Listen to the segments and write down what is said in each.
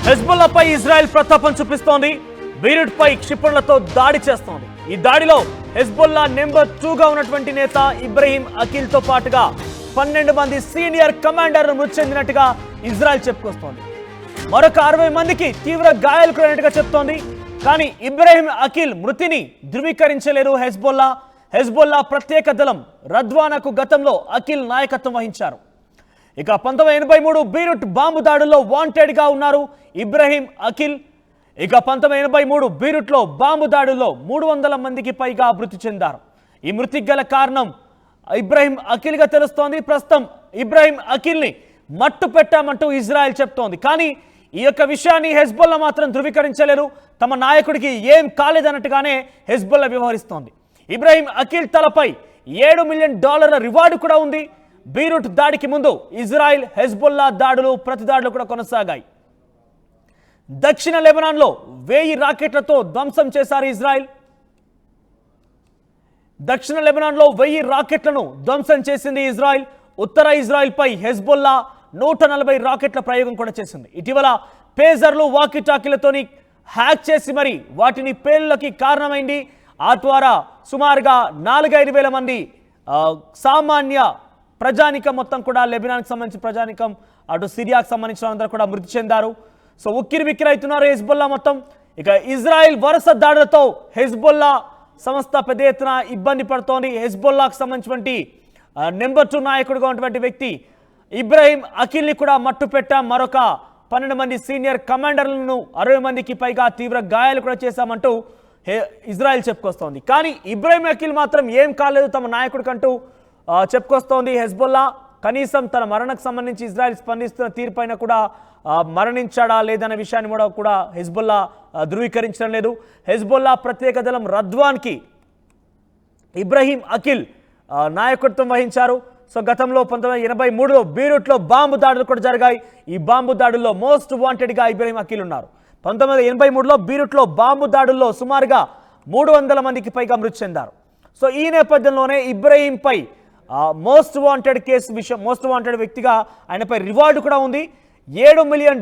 హెజ్బుల్లాపై Israel ప్రతాపం చూపిస్తోంది. బీరుట్పై క్షిపణులతో దాడి చేస్తోంది. ఈ దాడిలో హెజ్బుల్లా నెంబర్ 2గా ఉన్నటువంటి నేత ఇబ్రహీం అఖిల్తో పాటుగా 12 మంది సీనియర్ కమాండర్లు మృతి చెందినట్టుగా ఇజ్రాయెల్ చెప్పుకొస్తోంది. మరొక 60 మందికి తీవ్ర గాయాలు కలిగినట్టుగా చెప్తోంది. కానీ ఇబ్రహీం అఖిల్ మృతిని ధృవీకరించలేరు హెజ్బుల్లా ప్రత్యేక దళం రద్వానాకు గతంలో అఖిల్ నాయకత్వం వహించారు. ఇక 1983 బీరుట్ బాంబు దాడుల్లో వాంటెడ్గా ఉన్నారు ఇబ్రహీం అఖిల్. ఇక 1983 బీరుట్లో బాంబు దాడుల్లో 300 మందికి పైగా మృతి చెందారు. ఈ మృతికి గల కారణం ఇబ్రహీం అఖిల్గా తెలుస్తోంది. ప్రస్తుతం ఇబ్రహీం అఖిల్ని మట్టు పెట్టామంటూ ఇజ్రాయెల్ చెప్తోంది. కానీ ఈ యొక్క విషయాన్ని హెజ్బుల్లా మాత్రం ధృవీకరించలేరు. తమ నాయకుడికి ఏం కాలేదన్నట్టుగానే హెజ్బుల్లా వ్యవహరిస్తోంది. ఇబ్రహీం అఖిల్ తలపై $7 మిలియన్ రివార్డు కూడా ఉంది. బీరుట్ దాడికి ముందు ఇజ్రాయెల్ హెజ్బుల్లా దాడులు ప్రతిదాడులు కూడా కొనసాగాయి. దక్షిణ లెబనాన్లో 1000 రాకెట్లతో ధ్వంసం చేశారు ఇజ్రాయెల్. దక్షిణ లెబనాన్లో 1000 రాకెట్లను ధ్వంసం చేసింది ఇజ్రాయెల్. ఉత్తర ఇజ్రాయెల్పై హెజ్బుల్లా 140 రాకెట్ల ప్రయోగం కూడా చేసింది. ఇటీవల పేజర్లు వాకీటాకీలతోని హ్యాక్ చేసి మరి వాటిని పేలులకి కారణమైంది. ఆ ద్వారా సుమారుగా 4-5 వేల మంది సామాన్య ప్రజానికం మొత్తం కూడా లెబనాన్కి సంబంధించిన ప్రజానికం అటు సిరియాకు సంబంధించిన అందరూ కూడా మృతి చెందారు. సో ఉక్కిరి బిక్కిరి అవుతున్నారు హెజ్బుల్లా మొత్తం. ఇక ఇజ్రాయెల్ వరుస దాడులతో హెజ్బుల్లా సంస్థ పెద్ద ఎత్తున ఇబ్బంది పడుతోంది. హెజ్బుల్లాకు సంబంధించినటువంటి నెంబర్ 2 నాయకుడిగా ఉన్నటువంటి వ్యక్తి ఇబ్రహీం అఖిల్ని కూడా మట్టు పెట్టాం. మరొక 12 మంది సీనియర్ కమాండర్లను 60 మందికి పైగా తీవ్ర గాయాలు కూడా చేశామంటూ ఇజ్రాయెల్ చెప్పుకొస్తోంది. కానీ ఇబ్రహీం అఖిల్ మాత్రం ఏం కాలేదు తమ నాయకుడికంటూ చెప్పుకొస్తోంది హెజ్బుల్లా. కనీసం తన మరణకు సంబంధించి ఇజ్రాయెల్ స్పందిస్తున్న తీరుపైన కూడా మరణించాడా లేదన్న విషయాన్ని కూడా హెజ్బుల్లా ధృవీకరించడం లేదు. హెజ్బుల్లా ప్రత్యేక దళం రద్వాన్కి ఇబ్రహీం అఖిల్ నాయకత్వం వహించారు. సో గతంలో 1983లో బీరుట్లో బాంబు దాడులు కూడా జరిగాయి. ఈ బాంబు దాడుల్లో మోస్ట్ వాంటెడ్గా ఇబ్రహీం అఖిల్ ఉన్నారు. 1983లో బీరుట్లో బాంబు దాడుల్లో సుమారుగా 300 మందికి పైగా మృతి చెందారు. సో ఈ నేపథ్యంలోనే ఇబ్రహీంపై మోస్ట్ వాంటెడ్ వ్యక్తిగా ఆయనపై రివార్డు కూడా ఉంది. $7 మిలియన్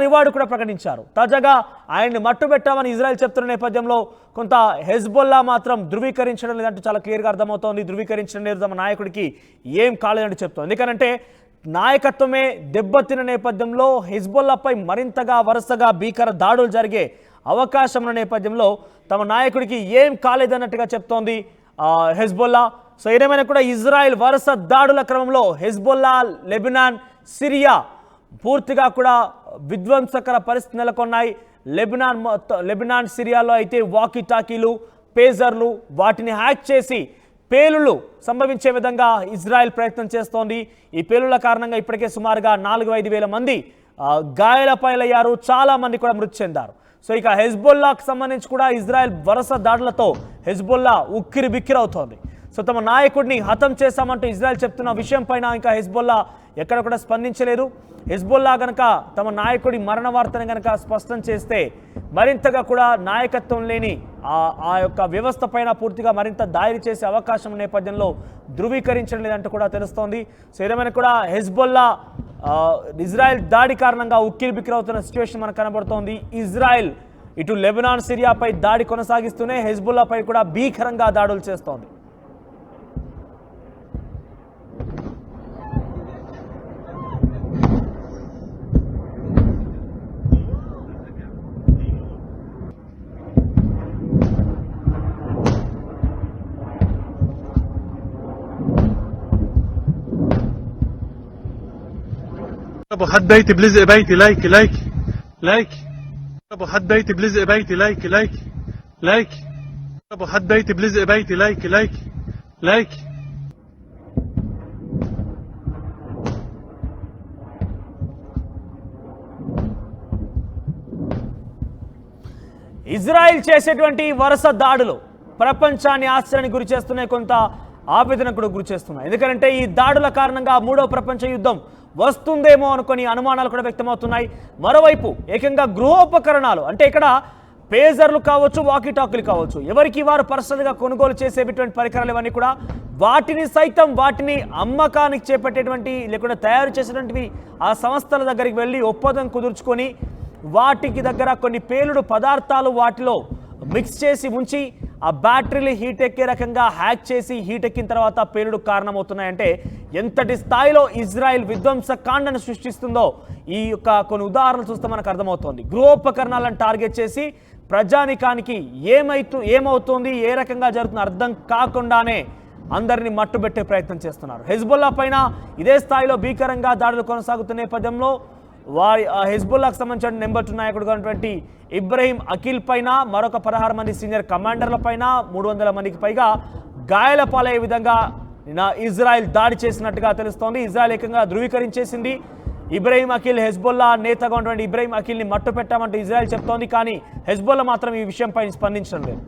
రివార్డు కూడా ప్రకటించారు. తాజాగా ఆయన్ని మట్టు పెట్టామని ఇజ్రాయెల్ చెప్తున్న నేపథ్యంలో కొంత హెజ్బుల్లా మాత్రం ధృవీకరించడం లేదంటూ చాలా క్లియర్గా అర్థమవుతోంది. ధృవీకరించడం లేదు, తమ నాయకుడికి ఏం కాలేదంటూ చెప్తోంది. ఎందుకంటే నాయకత్వమే దెబ్బతిన్న నేపథ్యంలో హెజ్బుల్లాపై మరింతగా వరుసగా భీకర దాడులు జరిగే అవకాశం ఉన్న నేపథ్యంలో తమ నాయకుడికి ఏం కాలేదన్నట్టుగా చెప్తోంది హెజ్బుల్లా. సో ఏదేమైనా కూడా ఇజ్రాయెల్ వరుస దాడుల క్రమంలో హెజ్బుల్లా, లెబనాన్, సిరియా పూర్తిగా కూడా విధ్వంసకర పరిస్థితి నెలకొన్నాయి. లెబనాన్ సిరియాలో అయితే వాకీ టాకీలు, పేజర్లు వాటిని హ్యాక్ చేసి పేలుళ్ళు సంభవించే విధంగా ఇజ్రాయెల్ ప్రయత్నం చేస్తోంది. ఈ పేలుళ్ల కారణంగా ఇప్పటికే సుమారుగా 4-5 వేల మంది గాయాల పాలయ్యారు. చాలా మంది కూడా మృతి చెందారు. సో ఇక హెజ్బుల్లాకు సంబంధించి కూడా ఇజ్రాయెల్ వరుస దాడులతో హెజ్బుల్లా ఉక్కిరి బిక్కిరి అవుతోంది. సో తమ నాయకుడిని హతం చేశామంటూ ఇజ్రాయెల్ చెప్తున్న విషయం పైన ఇంకా హెజ్బుల్లా ఎక్కడ కూడా స్పందించలేదు. హెజ్బుల్లా గనక తమ నాయకుడి మరణ వార్తను గనక స్పష్టం చేస్తే మరింతగా కూడా నాయకత్వం లేని ఆ యొక్క వ్యవస్థ పైన పూర్తిగా మరింత దాడి చేసే అవకాశం నేపథ్యంలో ధృవీకరించడం లేదంటూ కూడా తెలుస్తోంది. సో ఏదేమైనా కూడా హెజ్బుల్లా ఇజ్రాయెల్ దాడి కారణంగా ఉక్కిరి బిక్కిరి అవుతున్న సిచ్యువేషన్ మనకు కనబడుతోంది. ఇజ్రాయెల్ ఇటు లెబనాన్, సిరియాపై దాడి కొనసాగిస్తూనే హెజ్బుల్లాపై కూడా భీకరంగా దాడులు చేస్తోంది. ابو حد بيتي بلزق بيتي لايك ابو حد بيتي بلزق بيتي لايك ابو حد بيتي بلزق بيتي لايك ఇజ్రాయెల్ చేసేటువంటి వరుస దాడులు ప్రపంచాన్ని ఆశ్చర్యానికి గురి చేస్తున్నాయి, కొంత ఆవేదనకు కూడా గురి చేస్తున్నాయి. ఎందుకంటే ఈ దాడుల కారణంగా 3వ ప్రపంచ యుద్ధం వస్తుందేమో అనుకుని అనుమానాలు కూడా వ్యక్తమవుతున్నాయి. మరోవైపు ఏకంగా గృహోపకరణాలు అంటే ఇక్కడ పేజర్లు కావచ్చు, వాకీటాకీలు కావచ్చు, ఎవరికి వారు పర్సనల్గా కొనుగోలు చేసేటువంటి పరికరాలు ఇవన్నీ కూడా వాటిని సైతం వాటిని అమ్మకానికి చేపట్టేటువంటి లేకుండా తయారు చేసేటువంటివి ఆ సంస్థల దగ్గరికి వెళ్ళి ఒప్పందం కుదుర్చుకొని వాటికి దగ్గర కొన్ని పేలుడు పదార్థాలు వాటిలో మిక్స్ చేసి ఉంచి ఆ బ్యాటరీలు హీట్ ఎక్కే రకంగా హ్యాక్ చేసి హీట్ ఎక్కిన తర్వాత పేలుడు కారణమవుతున్నాయంటే ఎంతటి స్థాయిలో ఇజ్రాయెల్ విధ్వంసకాండను సృష్టిస్తుందో ఈ యొక్క కొన్ని ఉదాహరణలు చూస్తే మనకు అర్థమవుతోంది. గృహోపకరణాలను టార్గెట్ చేసి ప్రజానికానికి ఏమవుతుంది, ఏ రకంగా జరుగుతుందో అర్థం కాకుండానే అందరినీ మట్టుబెట్టే ప్రయత్నం చేస్తున్నారు. హెజ్బుల్లా పైన ఇదే స్థాయిలో భీకరంగా దాడులు కొనసాగుతున్న నేపథ్యంలో వారి హెజ్బుల్లాకు సంబంధించిన నెంబర్ 2 నాయకుడుగా ఉన్నటువంటి ఇబ్రహీం అఖిల్ పైన మరొక 16 మంది సీనియర్ కమాండర్ల పైన 300 మందికి పైగా గాయాల పాలయ్యే విధంగా ఇజ్రాయెల్ దాడి చేసినట్టుగా తెలుస్తోంది. ఇజ్రాయెల్ ఏకంగా ధృవీకరించేసింది ఇబ్రహీం అఖిల్ హెజ్బుల్లా నేతగా ఉన్నటువంటి ఇబ్రహీం అఖిల్ని మట్టు పెట్టామంటూ ఇజ్రాయెల్ చెప్తోంది. కానీ హెజ్బుల్లా మాత్రం ఈ విషయంపై స్పందించడం లేదు.